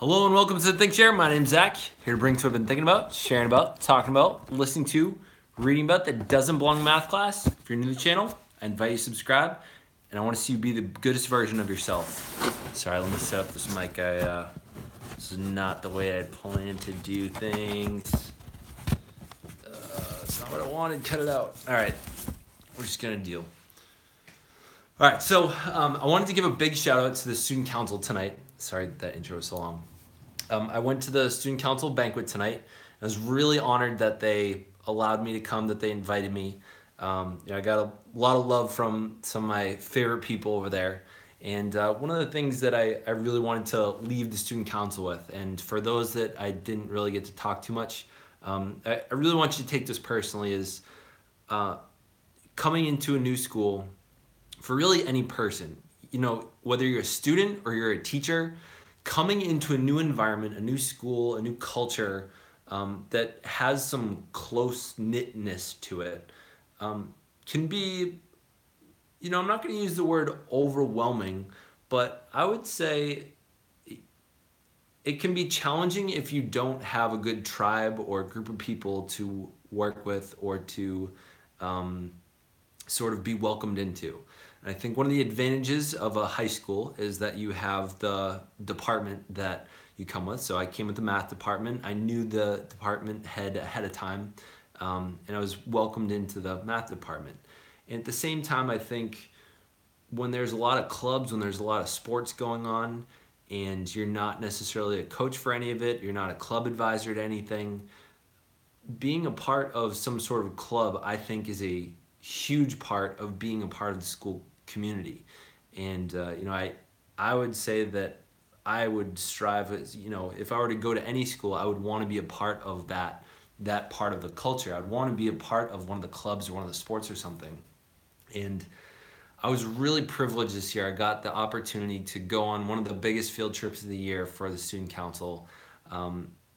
Hello and welcome to Think Share. My name's Zach, here to bring to what I've been thinking about, sharing about, talking about, listening to, reading about that doesn't belong in math class. If you're new to the channel, I invite you to subscribe, and I want to see you be the goodest version of yourself. Sorry, let me set up this mic. This is not the way I planned to do things. It's not what I wanted. Cut it out. All right, we're just gonna deal. All right, so I wanted to give a big shout out to the student council tonight. Sorry that intro was so long. I went to the student council banquet tonight. I was really honored that they allowed me to come, that they invited me. I got a lot of love from some of my favorite people over there. And one of the things that I really wanted to leave the student council with, and for those that I didn't really get to talk too much, I really want you to take this personally, is coming into a new school for really any person, whether you're a student or you're a teacher, coming into a new environment, a new school, a new culture that has some close knitness to it can be, I'm not going to use the word overwhelming, but I would say it can be challenging if you don't have a good tribe or a group of people to work with or to sort of be welcomed into. And I think one of the advantages of a high school is that you have the department that you come with. So I came with the math department. I knew the department head ahead of time, and I was welcomed into the math department. And at the same time, I think when there's a lot of clubs, when there's a lot of sports going on, and you're not necessarily a coach for any of it, you're not a club advisor to anything, being a part of some sort of club, I think, is a huge part of being a part of the school community. And I would say that I would strive, as if I were to go to any school, I would want to be a part of that part of the culture. I'd want to be a part of one of the clubs or one of the sports or something. And I was really privileged this year. I got the opportunity to go on one of the biggest field trips of the year for the student council.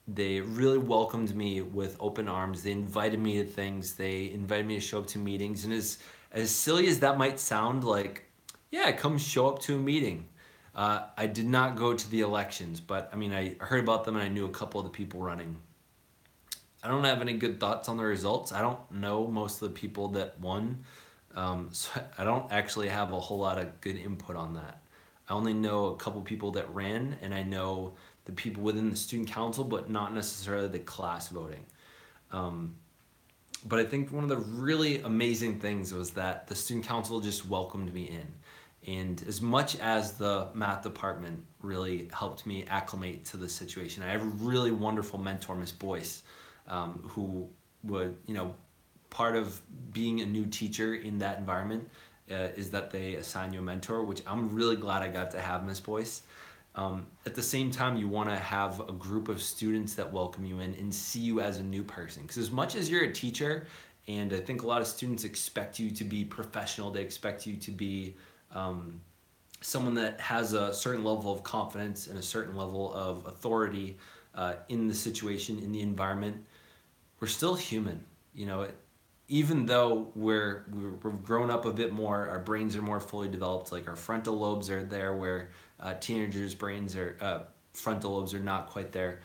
They really welcomed me with open arms. They invited me to things. They invited me to show up to meetings. And as silly as that might sound, like, yeah, come show up to a meeting. I did not go to the elections, but I heard about them and I knew a couple of the people running. I don't have any good thoughts on the results. I don't know most of the people that won. So I don't actually have a whole lot of good input on that. I only know a couple people that ran, and I know the people within the student council, but not necessarily the class voting. But I think one of the really amazing things was that the student council just welcomed me in. And as much as the math department really helped me acclimate to the situation, I have a really wonderful mentor, Miss Boyce, who would, part of being a new teacher in that environment is that they assign you a mentor, which I'm really glad I got to have, Miss Boyce. At the same time, you want to have a group of students that welcome you in and see you as a new person. Because as much as you're a teacher, and I think a lot of students expect you to be professional, they expect you to be someone that has a certain level of confidence and a certain level of authority in the situation, in the environment. We're still human, even though we've grown up a bit more, our brains are more fully developed. Like our frontal lobes are there, where teenagers' brains are frontal lobes are not quite there.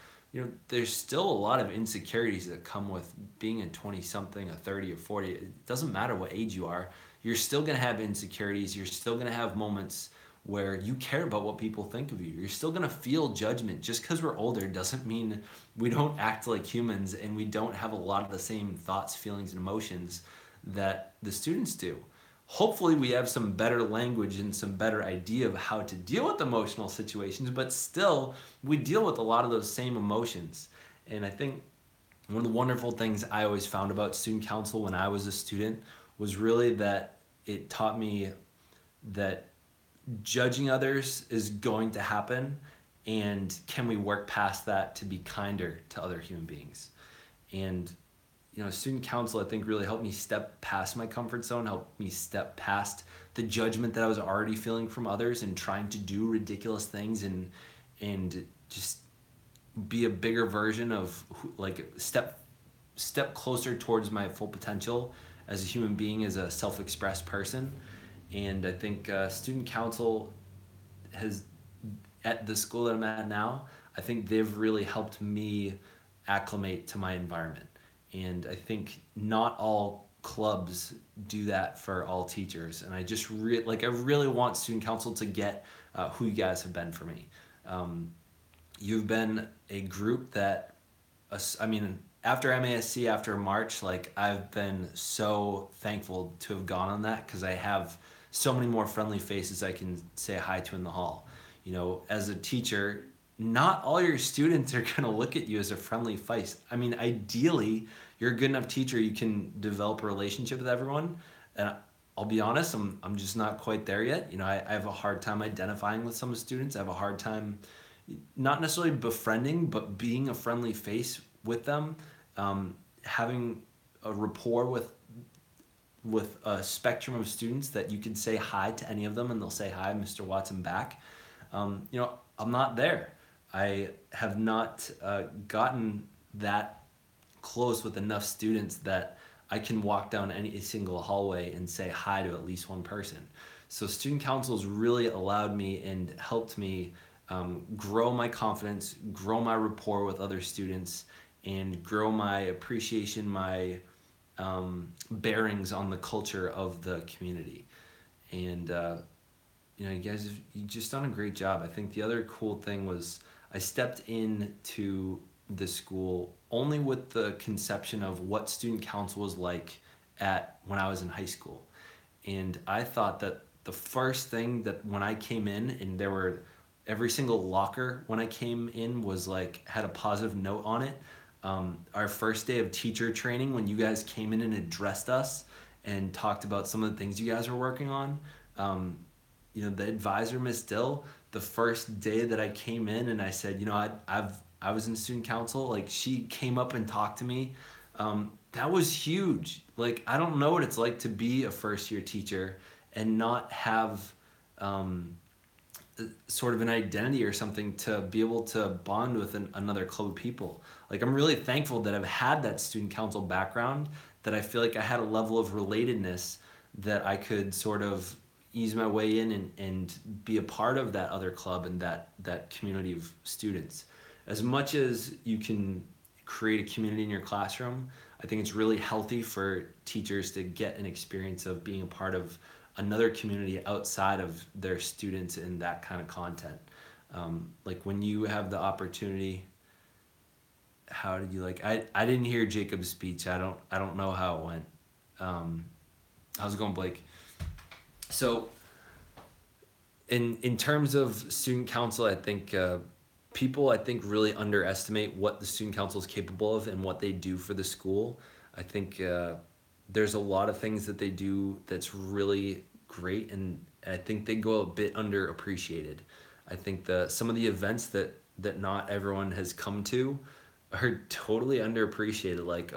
There's still a lot of insecurities that come with being a 20-something, a 30 or 40. It doesn't matter what age you are. You're still gonna have insecurities. You're still gonna have moments where you care about what people think of you. You're still gonna feel judgment. Just because we're older doesn't mean we don't act like humans and we don't have a lot of the same thoughts, feelings, and emotions that the students do. Hopefully we have some better language and some better idea of how to deal with emotional situations, but still we deal with a lot of those same emotions. And I think one of the wonderful things I always found about student council when I was a student was really that it taught me that judging others is going to happen, and can we work past that to be kinder to other human beings. And student council, I think, really helped me step past my comfort zone, helped me step past the judgment that I was already feeling from others and trying to do ridiculous things and just be a bigger version of step closer towards my full potential as a human being, as a self-expressed person. And I think student council has, at the school that I'm at now, I think they've really helped me acclimate to my environment. And I think not all clubs do that for all teachers. And I just I really want student council to get who you guys have been for me. Um, you've been a group that, I mean, after MASC, after March, like I've been so thankful to have gone on that because I have so many more friendly faces I can say hi to in the hall. You know, as a teacher, not all your students are going to look at you as a friendly face. I mean, ideally, you're a good enough teacher, you can develop a relationship with everyone. And I'll be honest, I'm just not quite there yet. You know, I have a hard time identifying with some students. I have a hard time not necessarily befriending, but being a friendly face with them, having a rapport with a spectrum of students that you can say hi to any of them and they'll say hi, Mr. Watson, back. You know, I'm not there. I have not gotten that close with enough students that I can walk down any single hallway and say hi to at least one person. So student councils really allowed me and helped me grow my confidence, grow my rapport with other students, and grow my appreciation, my bearings on the culture of the community. And you know, you guys have you just done a great job. I think the other cool thing was I stepped into the school only with the conception of what student council was like at when I was in high school. And I thought that the first thing that when I came in and there were every single locker when I came in was like had a positive note on it. Our first day of teacher training when you guys came in and addressed us and talked about some of the things you guys were working on. You know, the advisor, Miss Dill, the first day that I came in and I said, you know, I was in student council, like she came up and talked to me. That was huge. Like, I don't know what it's like to be a first year teacher and not have sort of an identity or something to be able to bond with another club of people. Like, I'm really thankful that I've had that student council background, that I feel like I had a level of relatedness that I could sort of ease my way in and be a part of that other club and that community of students. As much as you can create a community in your classroom, I think it's really healthy for teachers to get an experience of being a part of another community outside of their students in that kind of content. Like when you have the opportunity, how did you like? I didn't hear Jacob's speech. I don't know how it went. How's it going, Blake? So, in terms of student council, I think people really underestimate what the student council is capable of and what they do for the school. I think there's a lot of things that they do that's really great, and I think they go a bit underappreciated. I think some of the events that not everyone has come to are totally underappreciated. Like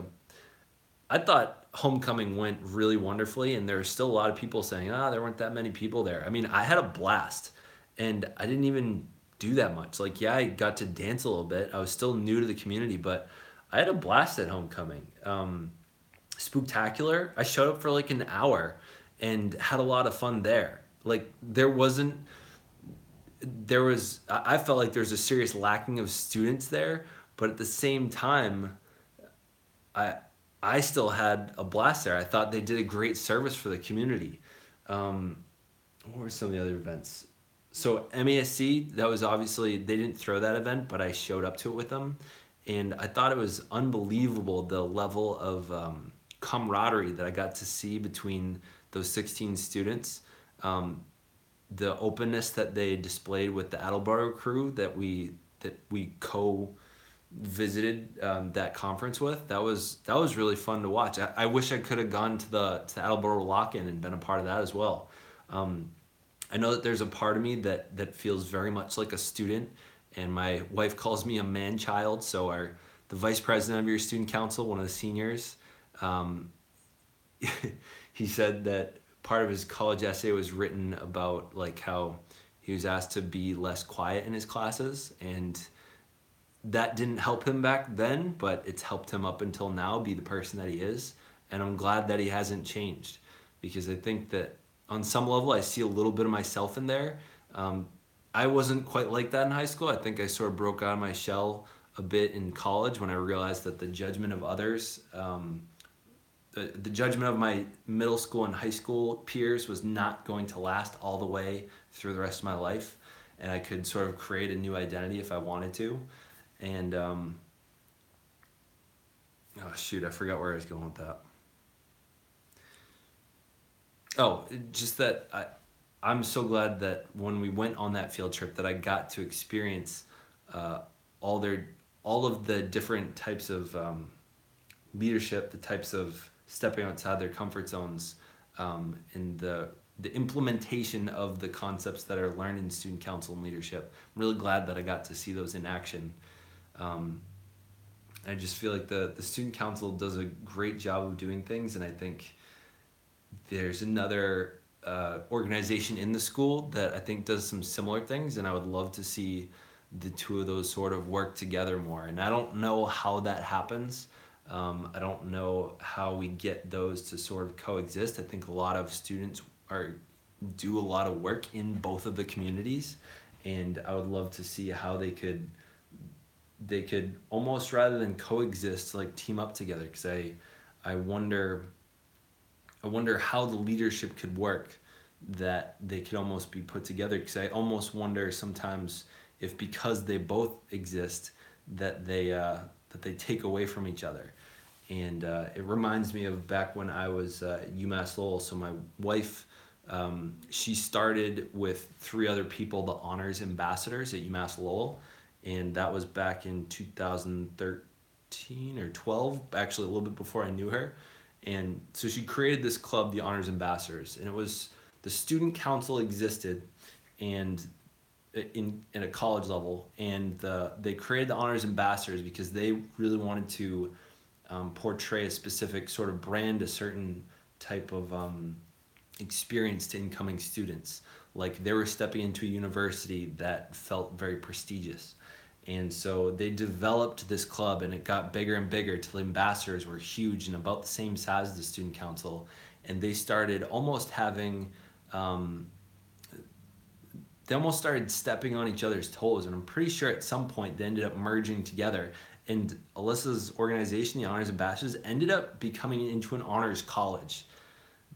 I thought homecoming went really wonderfully, and there were still a lot of people saying, there weren't that many people there. I mean, I had a blast, and I didn't even do that much. Like, yeah, I got to dance a little bit. I was still new to the community, but I had a blast at homecoming. Spooktacular, I showed up for like an hour and had a lot of fun there. Like, I felt like there was a serious lacking of students there, but at the same time, I still had a blast there. I thought they did a great service for the community. What were some of the other events? So MASC, that was obviously, they didn't throw that event, but I showed up to it with them. And I thought it was unbelievable the level of camaraderie that I got to see between those 16 students. The openness that they displayed with the Attleboro crew that we visited that conference with, that was really fun to watch. I wish I could have gone to the Attleboro lock-in and been a part of that as well. I know that there's a part of me that feels very much like a student, and my wife calls me a man-child. So the vice president of your student council, one of the seniors, he said that part of his college essay was written about like how he was asked to be less quiet in his classes, and that didn't help him back then, but it's helped him up until now be the person that he is. And I'm glad that he hasn't changed, because I think that on some level I see a little bit of myself in there. I wasn't quite like that in high school. I think I sort of broke out of my shell a bit in college when I realized that the judgment of others, the judgment of my middle school and high school peers was not going to last all the way through the rest of my life. And I could sort of create a new identity if I wanted to. And, oh shoot, I forgot where I was going with that. Oh, just that I'm so glad that when we went on that field trip that I got to experience uh, all their all of the different types of leadership, the types of stepping outside their comfort zones, and the implementation of the concepts that are learned in student council and leadership. I'm really glad that I got to see those in action. Um, I just feel like the student council does a great job of doing things, and I think there's another organization in the school that I think does some similar things, and I would love to see the two of those sort of work together more. And I don't know how that happens. I don't know how we get those to sort of coexist. I think a lot of students are do a lot of work in both of the communities, and I would love to see how they could almost, rather than coexist, like team up together. Because I wonder I wonder how the leadership could work, that they could almost be put together, because I almost wonder sometimes if, because they both exist, that they take away from each other. And it reminds me of back when I was at UMass Lowell. So my wife, she started with three other people, the honors ambassadors at UMass Lowell, and that was back in 2013 or 12, actually a little bit before I knew her. And so she created this club, the Honors Ambassadors, and it was, the student council existed, and in a college level, and they created the Honors Ambassadors because they really wanted to portray a specific sort of brand, a certain type of experience to incoming students. Like they were stepping into a university that felt very prestigious. And so they developed this club, and it got bigger and bigger till the ambassadors were huge and about the same size as the student council. And they started almost having, they almost started stepping on each other's toes. And I'm pretty sure at some point they ended up merging together. And Alyssa's organization, the Honors Ambassadors, ended up becoming into an honors college.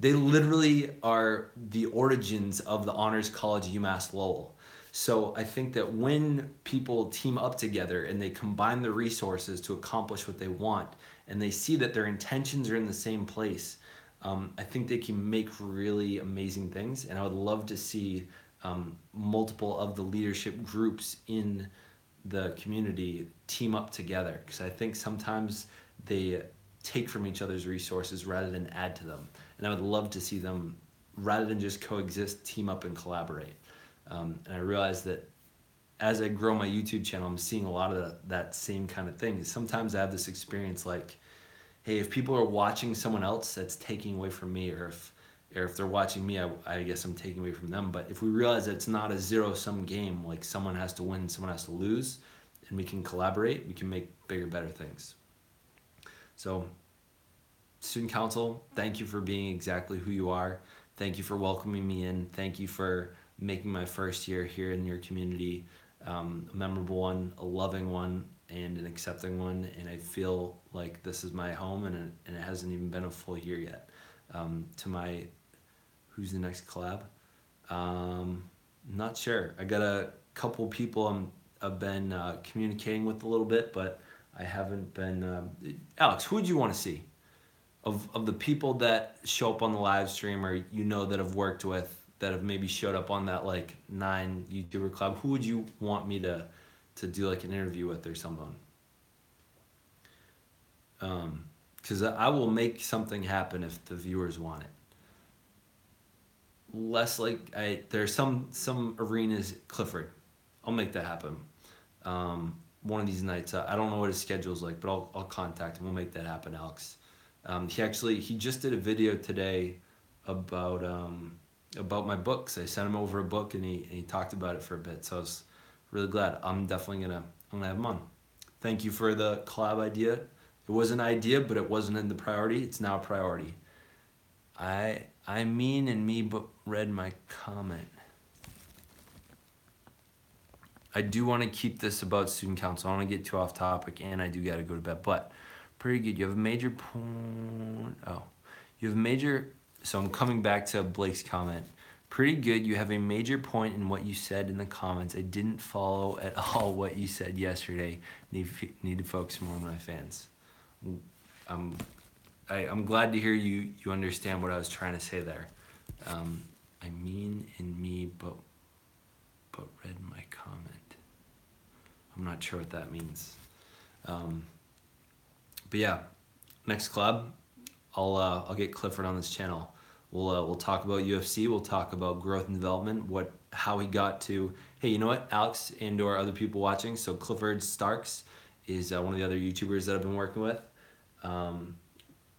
They literally are the origins of the Honors College UMass Lowell. So I think that when people team up together and they combine their resources to accomplish what they want, and they see that their intentions are in the same place, I think they can make really amazing things. And I would love to see multiple of the leadership groups in the community team up together, because I think sometimes they take from each other's resources rather than add to them. And I would love to see them, rather than just coexist, team up and collaborate. And I realize that as I grow my YouTube channel, I'm seeing a lot of that same kind of thing. Sometimes I have this experience like, hey, if people are watching someone else, that's taking away from me, or if they're watching me, I guess I'm taking away from them. But if we realize that it's not a zero-sum game, like someone has to win, someone has to lose, and we can collaborate, we can make bigger, better things. So, Student Council, thank you for being exactly who you are. Thank you for welcoming me in. Thank you for making my first year here in your community a memorable one, a loving one, and an accepting one. And I feel like this is my home, and it hasn't even been a full year yet. To my, who's the next collab? Not sure. I got a couple people I've been communicating with a little bit, but I haven't been. Alex, who would you want to see? Of the people that show up on the live stream, or that have worked with, that have maybe showed up on that like 9 YouTuber club, who would you want me to do like an interview with or something? Because I will make something happen if the viewers want it. Less like there's some arenas, Clifford. I'll make that happen. One of these nights. I don't know what his schedule's like, but I'll contact him. We'll make that happen, Alex. He just did a video today about my books. I sent him over a book, and he talked about it for a bit. So I was really glad. I'm definitely gonna have him on. Thank you for the collab idea. It was an idea, but it wasn't in the priority. It's now a priority. I mean, and me but read my comment. I do want to keep this about student council. I don't want to get too off topic, and I do got to go to bed. But pretty good. You have a major point. Oh, you have a major. So I'm coming back to Blake's comment. Pretty good. You have a major point in what you said in the comments. I didn't follow at all what you said yesterday. Need to focus more on my fans. I'm glad to hear you understand what I was trying to say there. I mean in me, but read my comment. I'm not sure what that means. But yeah, next club, I'll get Clifford on this channel. We'll talk about UFC. We'll talk about growth and development. How he got to. Hey, you know what, Alex and/or other people watching. So Clifford Starks is one of the other YouTubers that I've been working with.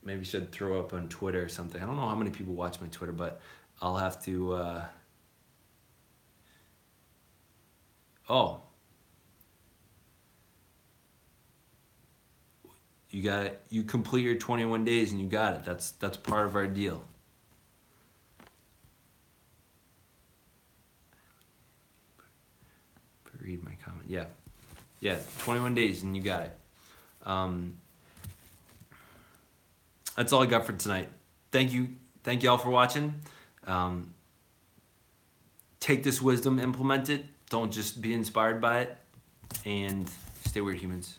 Maybe should throw up on Twitter or something. I don't know how many people watch my Twitter, but I'll have to. Oh. You got it. You complete your 21 days and you got it. That's part of our deal. Read my comment. Yeah, 21 days and you got it. That's all I got for tonight. Thank you all for watching. Take this wisdom, implement it. Don't just be inspired by it, and stay weird, humans.